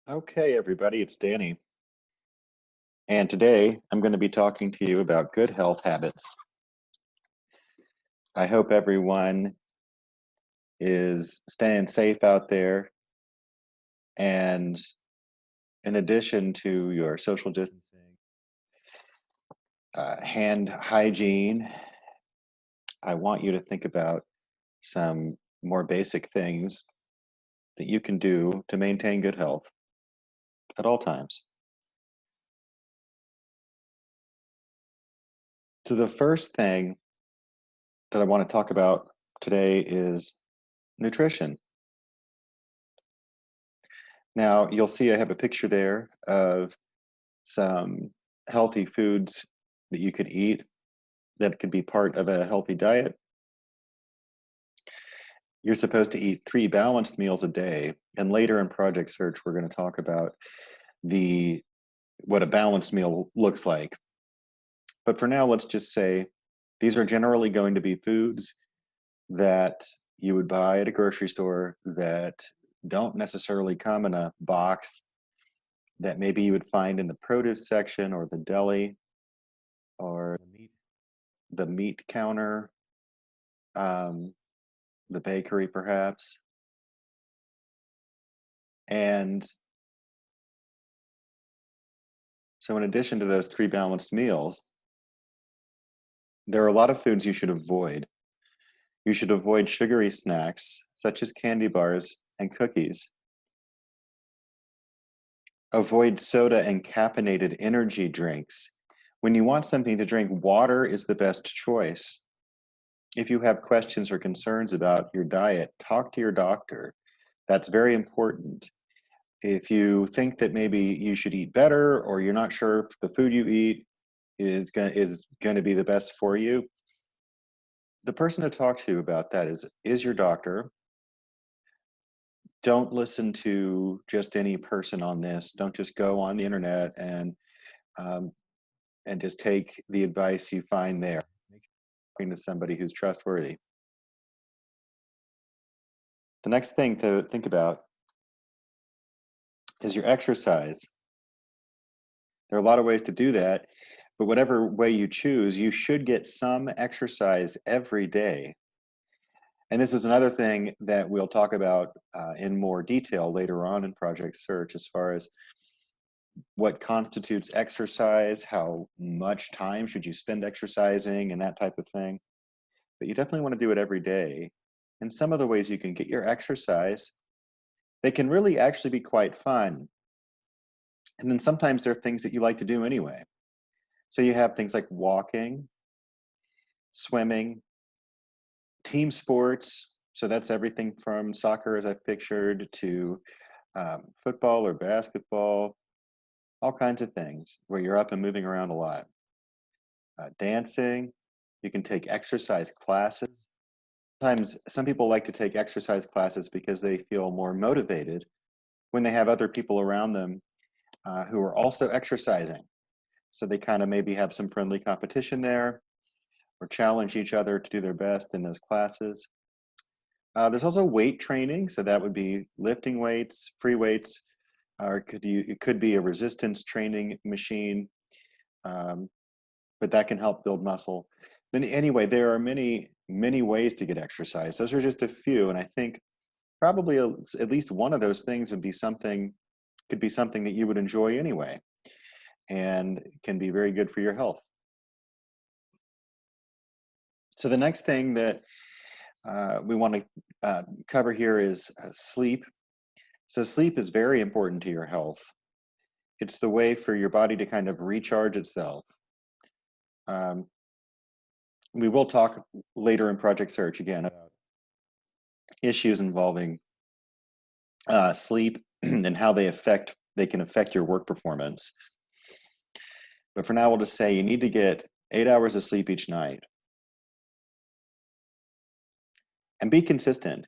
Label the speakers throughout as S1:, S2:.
S1: Okay, everybody, it's Danny. And today I'm going to be talking to you about good health habits. I hope everyone is staying safe out there. And in addition to your social distancing, hand hygiene, I want you to think about some more basic things that you can do to maintain good health at all times. So, the first thing that I want to talk about today is nutrition. Now, you'll see I have a picture there of some healthy foods that you could eat that could be part of a healthy diet. You're supposed to eat 3 balanced meals a day. And later in Project Search, we're going to talk about the what a balanced meal looks like. But for now, let's just say these are generally going to be foods that you would buy at a grocery store that don't necessarily come in a box that maybe you would find in the produce section or the deli or the meat counter, um, the bakery perhaps. And so, in addition to those 3 balanced meals, there are a lot of foods you should avoid. You should avoid sugary snacks such as candy bars and cookies. Avoid soda and caffeinated energy drinks. When you want something to drink, water is the best choice. If you have questions or concerns about your diet, talk to your doctor. That's very important. If you think that maybe you should eat better or you're not sure if the food you eat is going to be the best for you, the person to talk to about that is your doctor. Don't listen to just any person on this. Don't just go on the internet um, and just take the advice you find there. Make sure you're talking to somebody who's trustworthy. The next thing to think about is your exercise. There are a lot of ways to do that, but whatever way you choose, you should get some exercise every day. And this is another thing that we'll talk about in more detail later on in Project Search, as far as what constitutes exercise, how much time should you spend exercising, and that type of thing. But you definitely want to do it every day. And some of the ways you can get your exercise, they can really actually be quite fun. And then sometimes there are things that you like to do anyway. So you have things like walking, swimming, team sports. So that's everything from soccer, as I've pictured, to football or basketball, all kinds of things where you're up and moving around a lot. Dancing, you can take exercise classes. Sometimes some people like to take exercise classes because they feel more motivated when they have other people around them who are also exercising. So they kind of maybe have some friendly competition there or challenge each other to do their best in those classes. There's also weight training, so that would be lifting weights, free weights, or it could be a resistance training machine, um, but that can help build muscle. Then anyway, there are many ways to get exercise. Those are just a few, and I think probably at least one of those things could be something that you would enjoy anyway, and can be very good for your health. So the next thing that we want to cover here is sleep. So sleep is very important to your health. It's the way for your body to kind of recharge itself. Um, we will talk later in Project Search again about issues involving sleep and how they can affect your work performance. But for now, we'll just say you need to get 8 hours of sleep each night. And be consistent.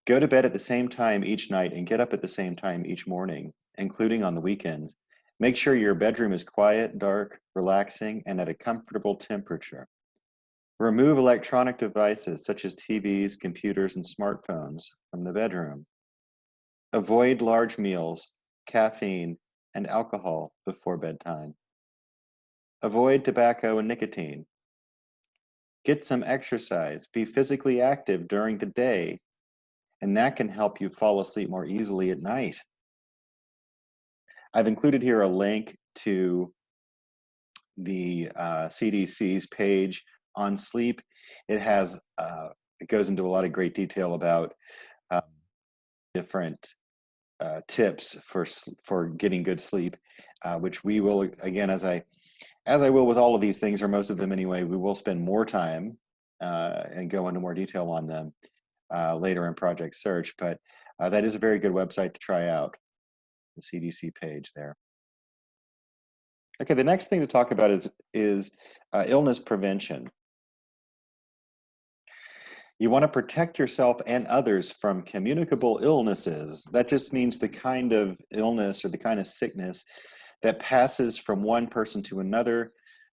S1: Go to bed at the same time each night and get up at the same time each morning, including on the weekends. Make sure your bedroom is quiet, dark, relaxing, and at a comfortable temperature. Remove electronic devices such as TVs, computers, and smartphones from the bedroom. Avoid large meals. caffeine, and alcohol before bedtime. Avoid tobacco and nicotine. Get some exercise. Be physically active during the day, and that can help you fall asleep more easily at night. I've included here a link to the CDC's page on sleep. It has it goes into a lot of great detail about different tips for getting good sleep, which we will, again, as I will with all of these things, or most of them anyway, we will spend more time and go into more detail on them later in Project Search. But that is a very good website to try out, the CDC page there. Okay, the next thing to talk about is illness prevention. You want to protect yourself and others from communicable illnesses. That just means the kind of illness or the kind of sickness that passes from one person to another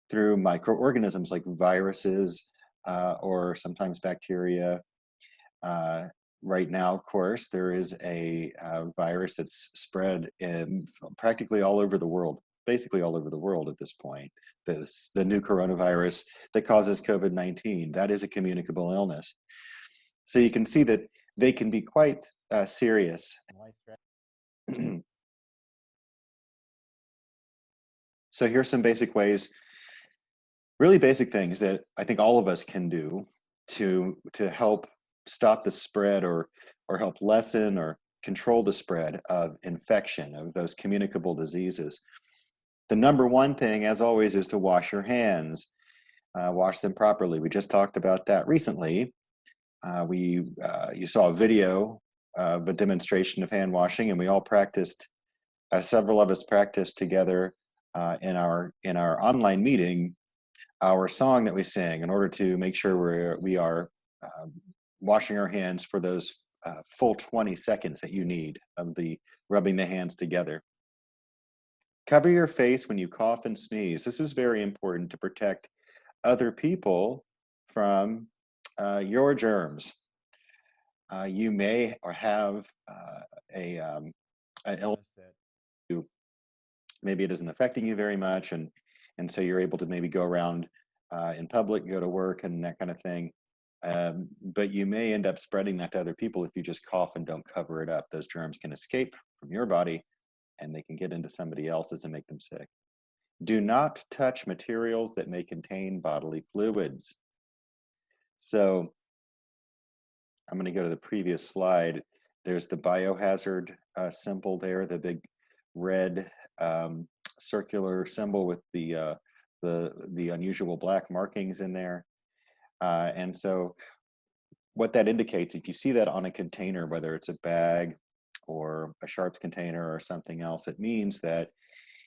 S1: through microorganisms like viruses or sometimes bacteria. Right now, of course, there is a virus that's spread in practically all over the world, basically all over the world at this point. The new coronavirus that causes COVID-19, that is a communicable illness. So you can see that they can be quite serious. So here's some basic ways, really basic things that I think all of us can do to help stop the spread or help lessen or control the spread of infection, of those communicable diseases. The number one thing, as always, is to wash your hands. Wash them properly. We just talked about that recently. You saw a video of a demonstration of hand washing, and we all practiced. Several of us practiced together in our online meeting our song that we sing in order to make sure we are washing our hands for those full 20 seconds that you need of the rubbing the hands together. Cover your face when you cough and sneeze. This is very important to protect other people from your germs. You may or have an illness that maybe it isn't affecting you very much, and so you're able to maybe go around in public, go to work, and that kind of thing. But you may end up spreading that to other people if you just cough and don't cover it up. Those germs can escape from your body, and they can get into somebody else's and make them sick. Do not touch materials that may contain bodily fluids. So I'm going to go to the previous slide. There's the biohazard symbol there, the big red circular symbol with the unusual black markings in there. And so what that indicates, if you see that on a container, whether it's a bag or a Sharps container or something else, it means that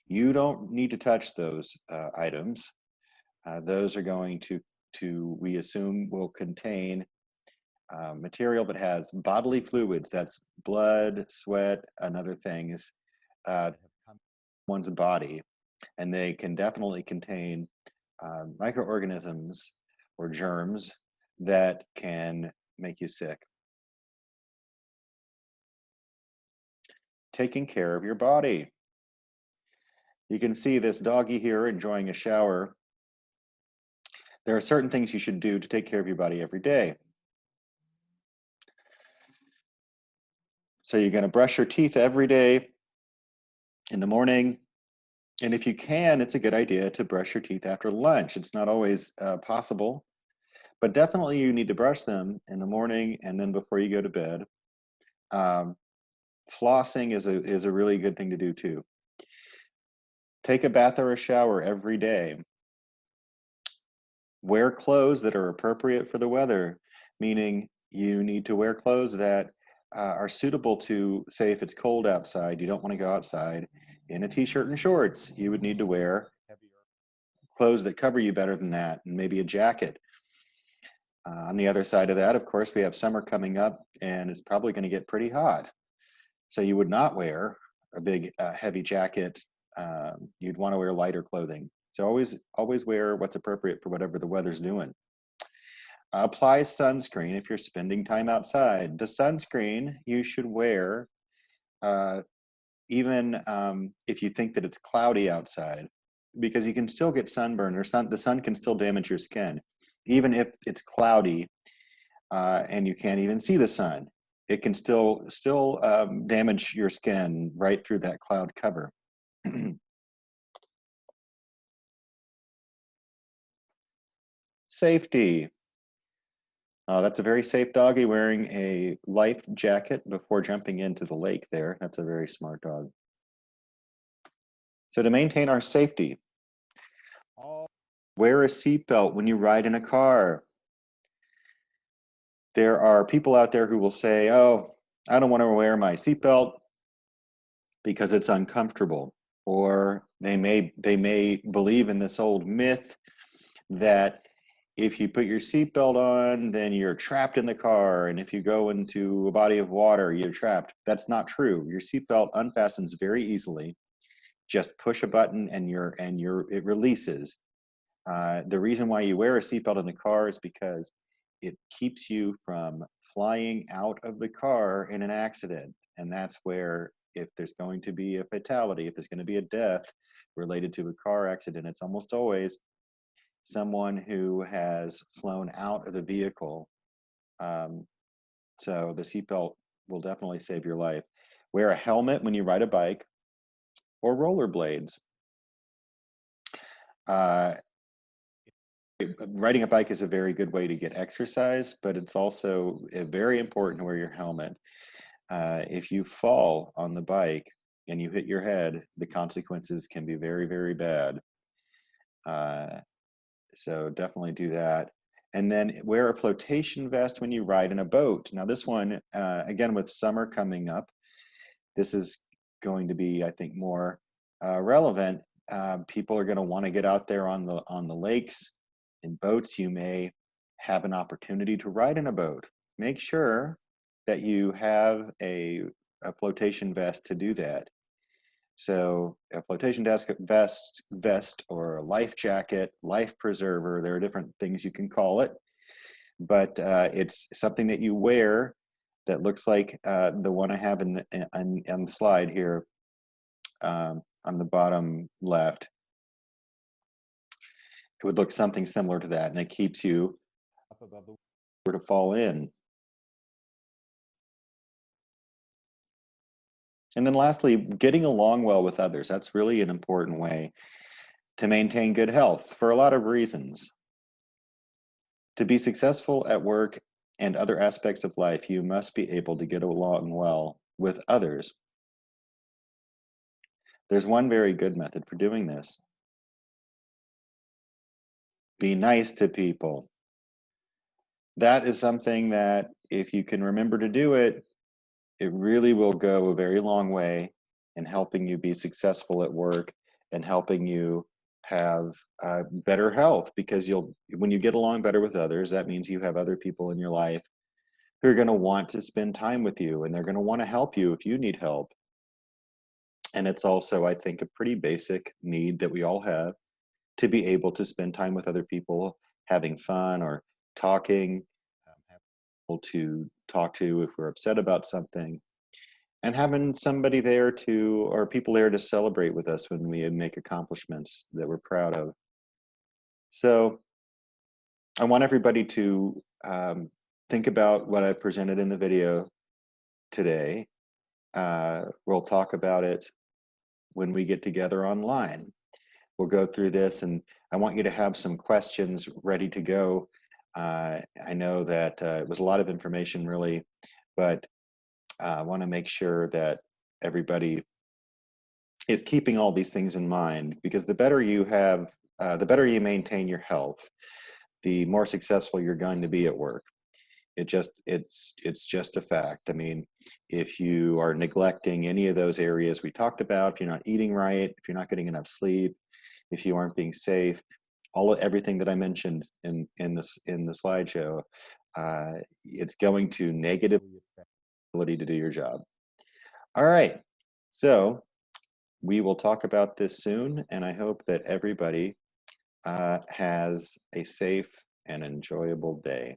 S1: you don't need to touch those items. Those are going to, we assume, will contain material that has bodily fluids, that's blood, sweat, and other things that come from one's body. And they can definitely contain microorganisms or germs that can make you sick. Taking care of your body. You can see this doggy here enjoying a shower. There are certain things you should do to take care of your body every day. So you're going to brush your teeth every day in the morning. And if you can, it's a good idea to brush your teeth after lunch. It's not always possible, but definitely you need to brush them in the morning and then before you go to bed. Flossing is a really good thing to do too. Take a bath or a shower every day. Wear clothes that are appropriate for the weather, meaning you need to wear clothes that are suitable to, say, if it's cold outside, you don't want to go outside in a t-shirt and shorts. You would need to wear clothes that cover you better than that, and maybe a jacket. On the other side of that, of course, we have summer coming up, and it's probably going to get pretty hot. So you would not wear a big heavy jacket. You'd want to wear lighter clothing. So always wear what's appropriate for whatever the weather's doing. Apply sunscreen if you're spending time outside. The sunscreen you should wear even if you think that it's cloudy outside, because you can still get sunburn, or the sun can still damage your skin. Even if it's cloudy and you can't even see the sun, it can still damage your skin right through that cloud cover. Safety. That's a very safe doggy wearing a life jacket before jumping into the lake there. That's a very smart dog. So to maintain our safety, wear a seatbelt when you ride in a car. There are people out there who will say, oh, I don't want to wear my seatbelt because it's uncomfortable. Or they may believe in this old myth that if you put your seatbelt on, then you're trapped in the car. And if you go into a body of water, you're trapped. That's not true. Your seatbelt unfastens very easily. Just push a button and it releases. The reason why you wear a seatbelt in the car is because it keeps you from flying out of the car in an accident. And that's where, if there's going to be a fatality, if there's going to be a death related to a car accident, it's almost always someone who has flown out of the vehicle. So the seatbelt will definitely save your life. Wear a helmet when you ride a bike or rollerblades. Riding a bike is a very good way to get exercise, but it's also very important to wear your helmet. If you fall on the bike and you hit your head, the consequences can be very, very bad. So definitely do that. And then wear a flotation vest when you ride in a boat. Now this one, again, with summer coming up, this is going to be, I think, more relevant. People are going to want to get out there on the lakes. In boats, you may have an opportunity to ride in a boat. Make sure that you have a flotation vest to do that. So a flotation vest or a life jacket, life preserver, there are different things you can call it, but it's something that you wear that looks like the one I have on the slide here on the bottom left. It would look something similar to that, and it keeps you up above the water to fall in. And then lastly, getting along well with others. That's really an important way to maintain good health for a lot of reasons. To be successful at work and other aspects of life, you must be able to get along well with others. There's one very good method for doing this. Be nice to people. That is something that, if you can remember to do it, it really will go a very long way in helping you be successful at work and helping you have better health, because when you get along better with others, that means you have other people in your life who are going to want to spend time with you, and they're going to want to help you if you need help. And it's also, I think, a pretty basic need that we all have, to be able to spend time with other people, having fun or talking, having people to talk to if we're upset about something, and having somebody there or people there to celebrate with us when we make accomplishments that we're proud of. So I want everybody to think about what I presented in the video today. We'll talk about it when we get together online. We'll go through this, and I want you to have some questions ready to go. I know that it was a lot of information, really, but I want to make sure that everybody is keeping all these things in mind, because the better you maintain your health, the more successful you're going to be at work. It's just a fact. I mean, if you are neglecting any of those areas we talked about, if you're not eating right, if you're not getting enough sleep, if you aren't being safe, everything that I mentioned in the slideshow, it's going to negatively affect your ability to do your job. All right, so we will talk about this soon, and I hope that everybody has a safe and enjoyable day.